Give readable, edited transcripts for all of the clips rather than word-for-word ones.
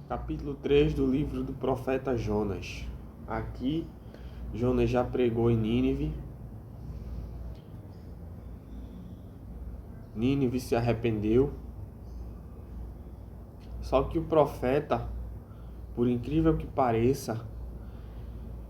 Capítulo 3 do livro do profeta Jonas. Aqui, Jonas já pregou em Nínive. Nínive se arrependeu. Só que o profeta, por incrível que pareça,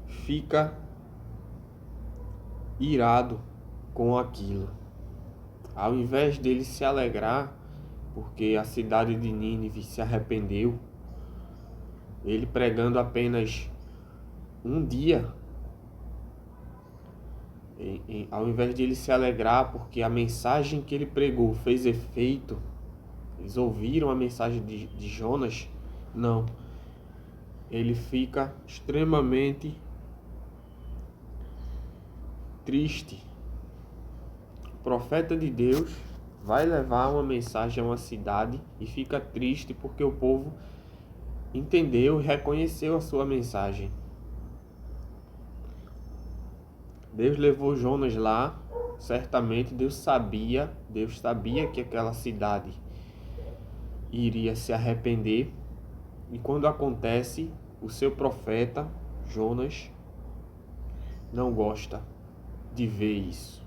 fica irado com aquilo. Ao invés dele se alegrar, porque a cidade de Nínive se arrependeu, ele pregando apenas um dia, ao invés de ele se alegrar porque a mensagem que ele pregou fez efeito, eles ouviram a mensagem de Jonas, não. Ele fica extremamente triste. O profeta de Deus vai levar uma mensagem a uma cidade e fica triste porque o povo entendeu e reconheceu a sua mensagem. Deus levou Jonas lá, certamente Deus sabia que aquela cidade iria se arrepender. E quando acontece, o seu profeta, Jonas, não gosta de ver isso.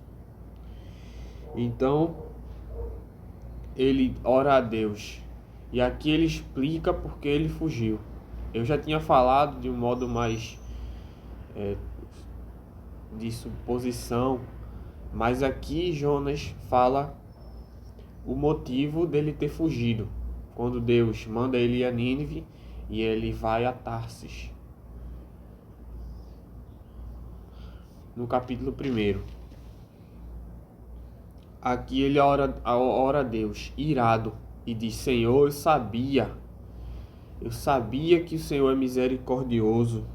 Então, ele ora a Deus. E aqui ele explica porque ele fugiu. Eu já tinha falado de um modo mais de suposição, mas aqui Jonas fala o motivo dele ter fugido. Quando Deus manda ele ir a Nínive e ele vai a Tarsis. No capítulo 1. Aqui ele ora a Deus, irado, e diz: Senhor, eu sabia que o Senhor é misericordioso.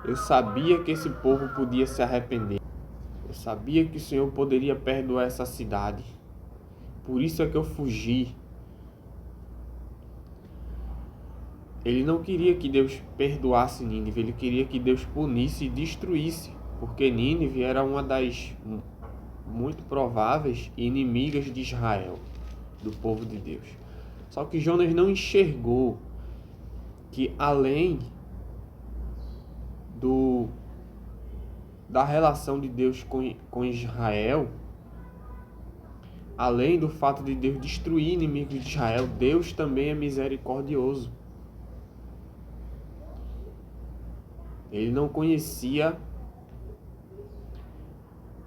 Eu sabia que esse povo podia se arrepender. Eu sabia que o Senhor poderia perdoar essa cidade. Por isso é que eu fugi. Ele não queria que Deus perdoasse Nínive, ele queria que Deus punisse e destruísse, porque Nínive era uma das muito prováveis inimigas de Israel, do povo de Deus. Só que Jonas não enxergou que além da relação de Deus com Israel, além do fato de Deus destruir inimigos de Israel, Deus também é misericordioso. Ele não conhecia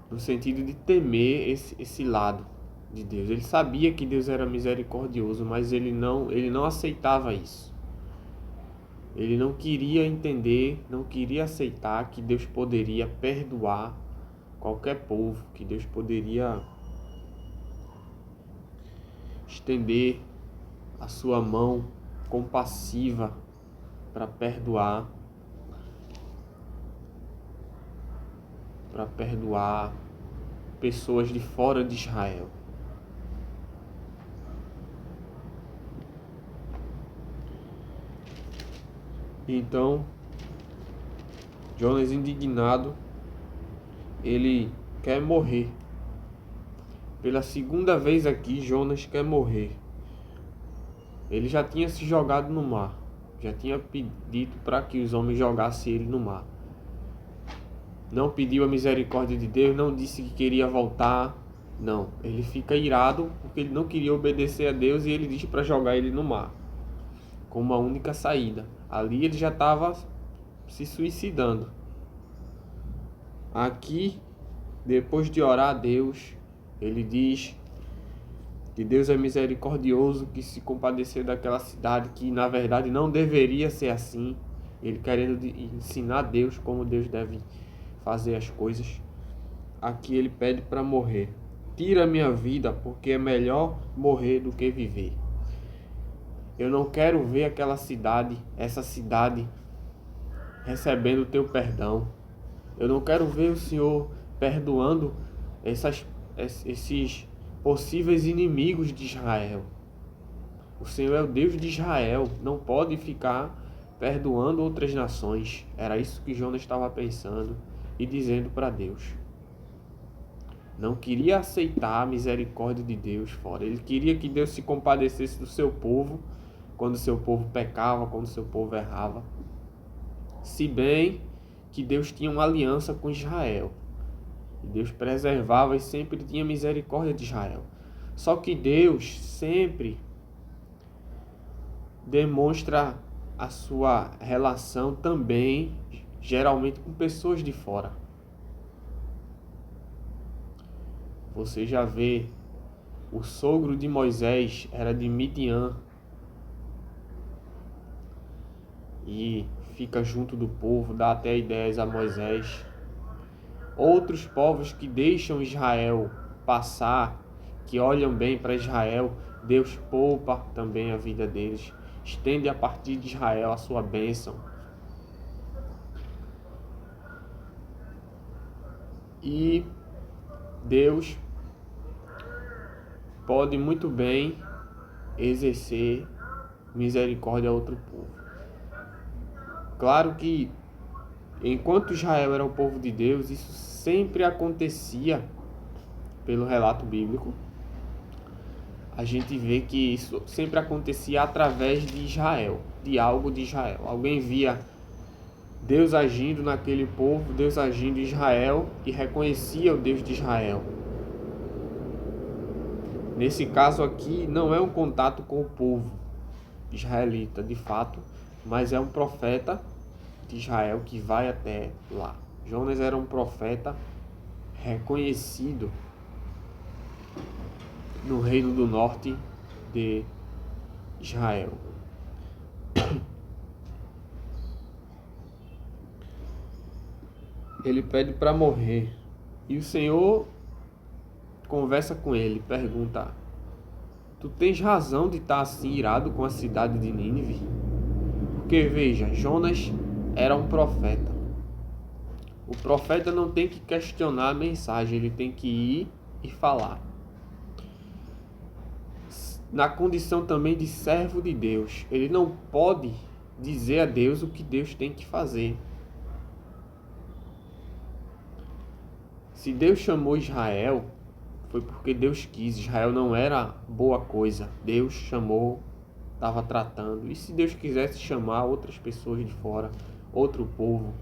no sentido de temer esse lado de Deus. Ele sabia que Deus era misericordioso, mas ele não aceitava isso. Ele não queria entender, não queria aceitar que Deus poderia perdoar qualquer povo, que Deus poderia estender a sua mão compassiva para perdoar pessoas de fora de Israel. Então, Jonas, indignado, ele quer morrer. Pela segunda vez aqui, Jonas quer morrer. Ele já tinha se jogado no mar. Já tinha pedido para que os homens jogassem ele no mar. Não pediu a misericórdia de Deus, não disse que queria voltar. Não, ele fica irado porque ele não queria obedecer a Deus e ele diz para jogar ele no mar, com uma única saída. Ali ele já estava se suicidando. Aqui, depois de orar a Deus, ele diz que Deus é misericordioso, que se compadeceu daquela cidade, que na verdade não deveria ser assim. Ele querendo ensinar a Deus como Deus deve fazer as coisas. Aqui ele pede para morrer. Tira minha vida, porque é melhor morrer do que viver. Eu não quero ver essa cidade recebendo o teu perdão. Eu não quero ver o Senhor perdoando esses possíveis inimigos de Israel. O Senhor é o Deus de Israel, não pode ficar perdoando outras nações. Era isso que Jonas estava pensando e dizendo para Deus. Não queria aceitar a misericórdia de Deus fora. Ele queria que Deus se compadecesse do seu povo, quando seu povo pecava, quando seu povo errava. Se bem que Deus tinha uma aliança com Israel. Deus preservava e sempre tinha misericórdia de Israel. Só que Deus sempre demonstra a sua relação também, geralmente com pessoas de fora. Você já vê, o sogro de Moisés era de Midian e fica junto do povo, dá até ideias a Moisés. Outros povos que deixam Israel passar, que olham bem para Israel, Deus poupa também a vida deles, estende a partir de Israel a sua bênção. E Deus pode muito bem exercer misericórdia a outro povo. Claro que enquanto Israel era o povo de Deus, isso sempre acontecia pelo relato bíblico. A gente vê que isso sempre acontecia através de Israel, de algo de Israel. Alguém via Deus agindo naquele povo, Deus agindo em Israel e reconhecia o Deus de Israel. Nesse caso aqui, não é um contato com o povo israelita, de fato, mas é um profeta de Israel que vai até lá. Jonas era um profeta reconhecido no reino do norte de Israel. Ele pede para morrer e o Senhor conversa com ele, pergunta: tu tens razão de estar assim irado com a cidade de Nínive? Porque veja, Jonas era um profeta. O profeta não tem que questionar a mensagem, ele tem que ir e falar. Na condição também de servo de Deus, ele não pode dizer a Deus o que Deus tem que fazer. Se Deus chamou Israel, foi porque Deus quis. Israel não era boa coisa. Deus chamou, estava tratando. E se Deus quisesse chamar outras pessoas de fora, outro povo,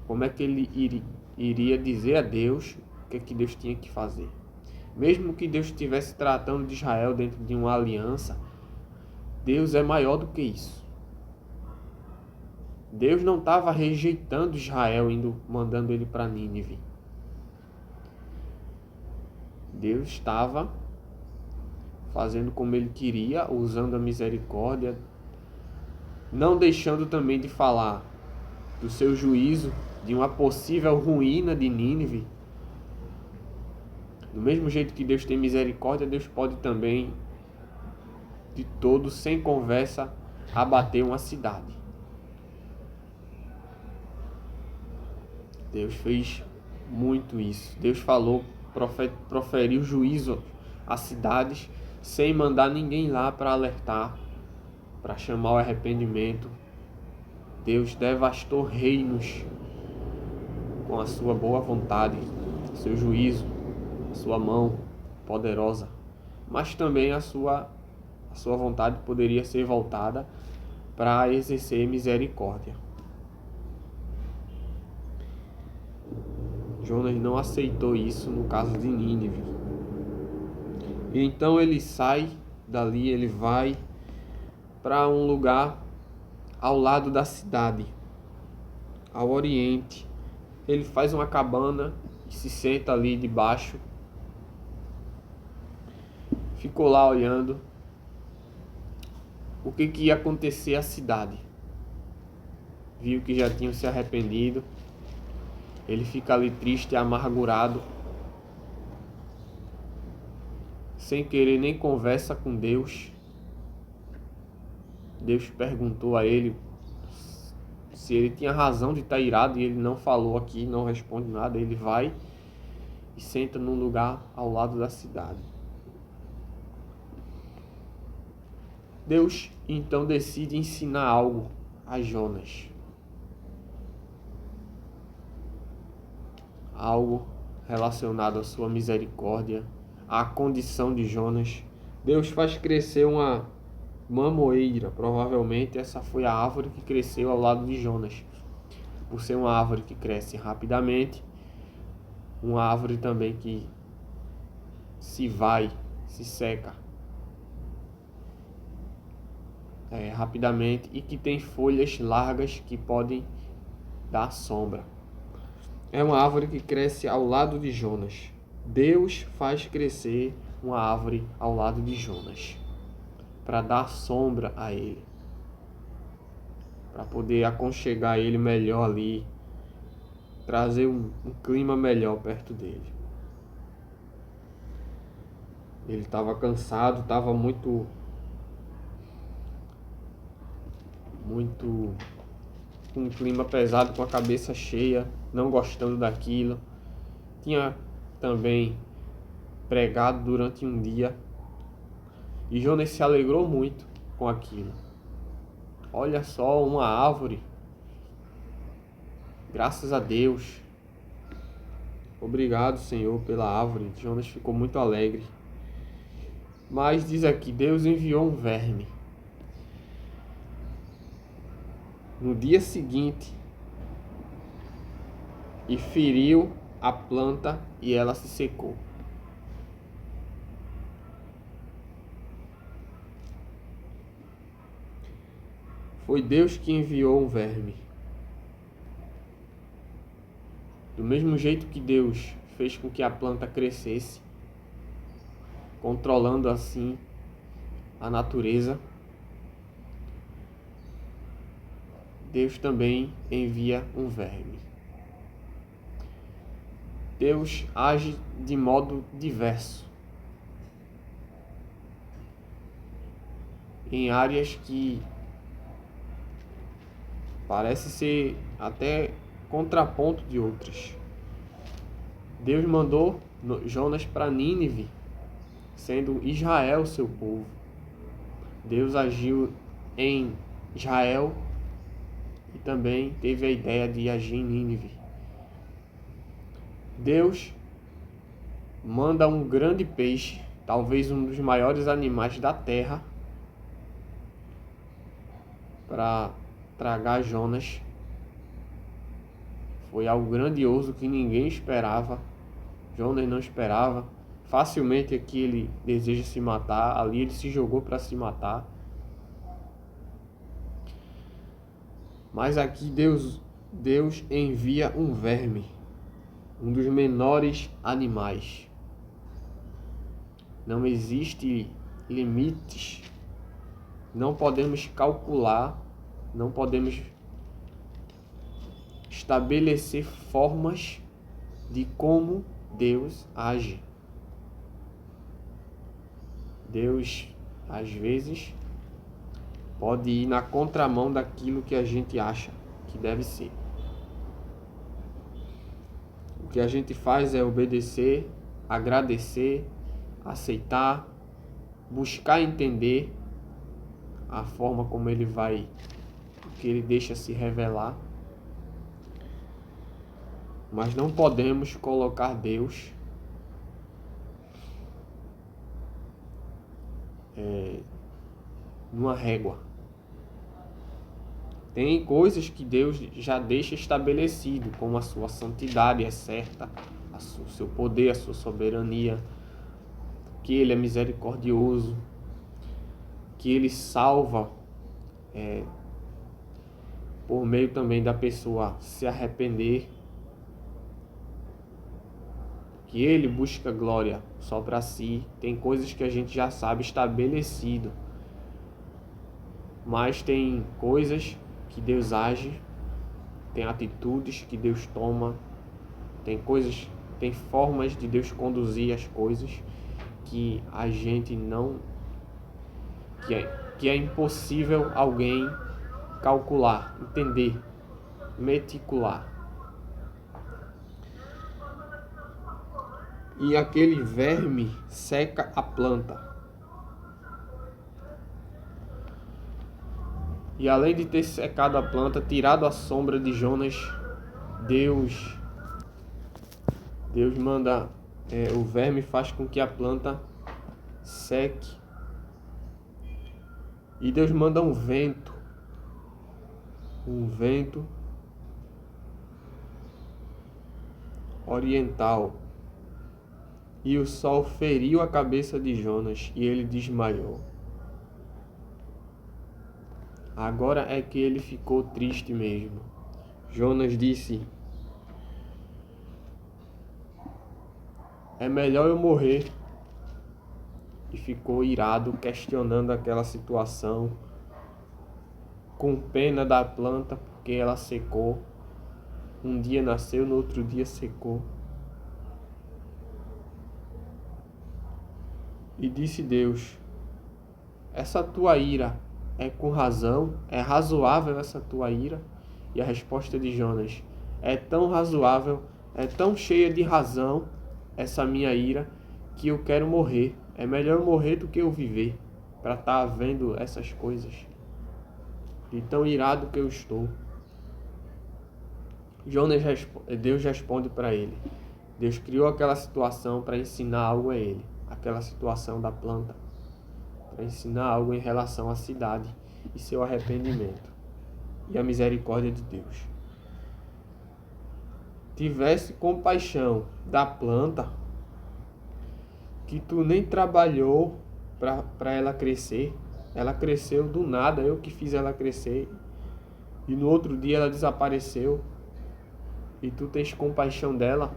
como é que ele iria dizer a Deus o que Deus tinha que fazer? Mesmo que Deus estivesse tratando de Israel dentro de uma aliança, Deus é maior do que isso. Deus não estava rejeitando Israel, mandando ele para Nínive. Deus estava fazendo como ele queria, usando a misericórdia, não deixando também de falar do seu juízo, de uma possível ruína de Nínive. Do mesmo jeito que Deus tem misericórdia, Deus pode também, de todo, sem conversa, abater uma cidade. Deus fez muito isso. Deus falou, proferiu juízo às cidades, sem mandar ninguém lá para alertar, para chamar o arrependimento. Deus devastou reinos com a sua boa vontade, seu juízo, a sua mão poderosa, mas também a sua vontade poderia ser voltada para exercer misericórdia. Jonas não aceitou isso no caso de Nínive. E então ele sai dali, ele vai para um lugar ao lado da cidade, ao oriente. Ele faz uma cabana e se senta ali debaixo. Ficou lá olhando o que ia acontecer à cidade. Viu que já tinham se arrependido. Ele fica ali triste e amargurado, sem querer nem conversa com Deus. Deus perguntou a ele se ele tinha razão de estar irado e ele não falou aqui, não responde nada. Ele vai e senta num lugar ao lado da cidade. Deus então decide ensinar algo a Jonas. Algo relacionado à sua misericórdia, à condição de Jonas. Deus faz crescer uma mamoeira. Provavelmente essa foi a árvore que cresceu ao lado de Jonas. Por ser uma árvore que cresce rapidamente, uma árvore também que se seca rapidamente e que tem folhas largas que podem dar sombra. É uma árvore que cresce ao lado de Jonas. Deus faz crescer uma árvore ao lado de Jonas para dar sombra a ele, para poder aconchegar ele melhor ali, trazer um clima melhor perto dele. Ele estava cansado, estava muito com um clima pesado, com a cabeça cheia, não gostando daquilo. Tinha também pregado durante um dia e Jonas se alegrou muito com aquilo. Olha só, uma árvore. Graças a Deus. Obrigado, Senhor, pela árvore. Jonas ficou muito alegre. Mas diz aqui, Deus enviou um verme. No dia seguinte, e feriu a planta e ela se secou. Foi Deus que enviou um verme. Do mesmo jeito que Deus fez com que a planta crescesse, controlando assim a natureza, Deus também envia um verme. Deus age de modo diverso em áreas que parece ser até contraponto de outras. Deus mandou Jonas para Nínive, sendo Israel seu povo. Deus agiu em Israel e também teve a ideia de agir em Nínive. Deus manda um grande peixe, talvez um dos maiores animais da terra, para tragar Jonas. Foi algo grandioso que ninguém esperava. Jonas não esperava. Facilmente aqui ele deseja se matar. Ali ele se jogou para se matar. Mas aqui Deus envia um verme, um dos menores animais. Não existe limites. Não podemos calcular, não podemos estabelecer formas de como Deus age. Deus, às vezes, pode ir na contramão daquilo que a gente acha que deve ser. O que a gente faz é obedecer, agradecer, aceitar, buscar entender a forma como ele vai, que ele deixa se revelar. Mas não podemos colocar Deus numa régua. Tem coisas que Deus já deixa estabelecido, como a sua santidade é certa, o seu poder, a sua soberania, que Ele é misericordioso, que Ele salva por meio também da pessoa se arrepender, que Ele busca glória só para si. Tem coisas que a gente já sabe estabelecido, mas tem coisas que Deus age, tem atitudes que Deus toma, tem coisas, tem formas de Deus conduzir as coisas que a gente não, que é impossível alguém calcular, entender, meticular. E aquele verme seca a planta. E além de ter secado a planta, tirado a sombra de Jonas, Deus manda, o verme faz com que a planta seque E Deus manda um vento oriental, e o sol feriu a cabeça de Jonas e ele desmaiou. Agora é que ele ficou triste mesmo. Jonas disse: é melhor eu morrer. E ficou irado, questionando aquela situação, com pena da planta, porque ela secou. Um dia nasceu, no outro dia secou. E disse Deus: essa tua ira é com razão? É razoável essa tua ira? E a resposta de Jonas: é tão razoável, é tão cheia de razão essa minha ira, que eu quero morrer. É melhor eu morrer do que eu viver, para estar vendo essas coisas. De tão irado que eu estou. Deus responde para ele. Deus criou aquela situação para ensinar algo a ele. Aquela situação da planta. Para ensinar algo em relação à cidade e seu arrependimento. E a misericórdia de Deus. Tivesse compaixão da planta, que tu nem trabalhou para ela crescer. Ela cresceu do nada, eu que fiz ela crescer. E no outro dia ela desapareceu. E tu tens compaixão dela.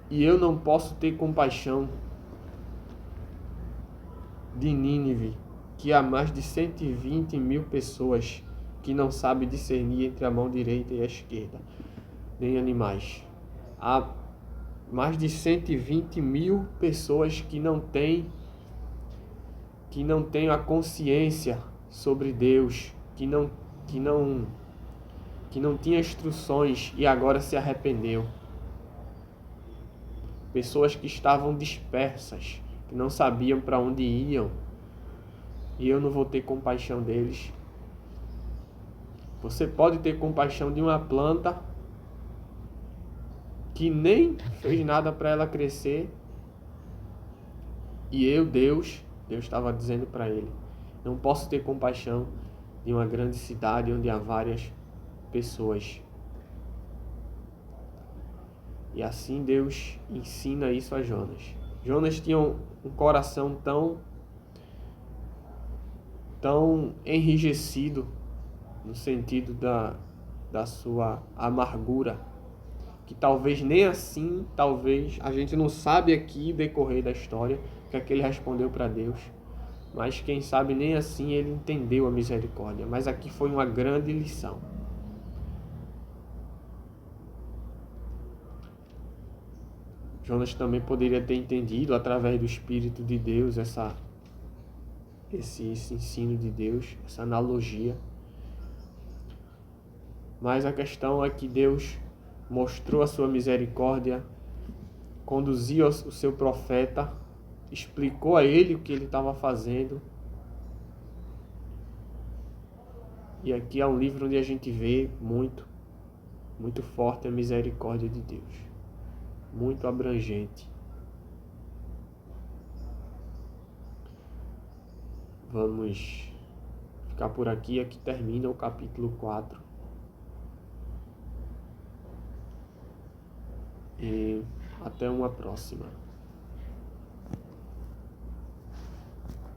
E eu não posso ter compaixão de Nínive, que há mais de 120 mil pessoas que não sabem discernir entre a mão direita e a esquerda, nem animais. Há mais de 120 mil pessoas que não têm a consciência sobre Deus, que não tinha instruções e agora se arrependeu. Pessoas que estavam dispersas, que não sabiam para onde iam. E eu não vou ter compaixão deles. Você pode ter compaixão de uma planta que nem fez nada para ela crescer. E eu, Deus estava dizendo para ele: não posso ter compaixão de uma grande cidade onde há várias pessoas. E assim Deus ensina isso a Jonas. Jonas tinha um coração tão enrijecido, no sentido da sua amargura, que talvez nem assim, a gente não sabe aqui decorrer da história o que é que ele respondeu para Deus, mas quem sabe nem assim ele entendeu a misericórdia. Mas aqui foi uma grande lição. Jonas também poderia ter entendido através do Espírito de Deus esse ensino de Deus, essa analogia. Mas a questão é que Deus mostrou a sua misericórdia, conduziu o seu profeta, explicou a ele o que ele estava fazendo. E aqui é um livro onde a gente vê muito forte a misericórdia de Deus. Muito abrangente. Vamos ficar por aqui. Aqui termina o capítulo 4. E até uma próxima.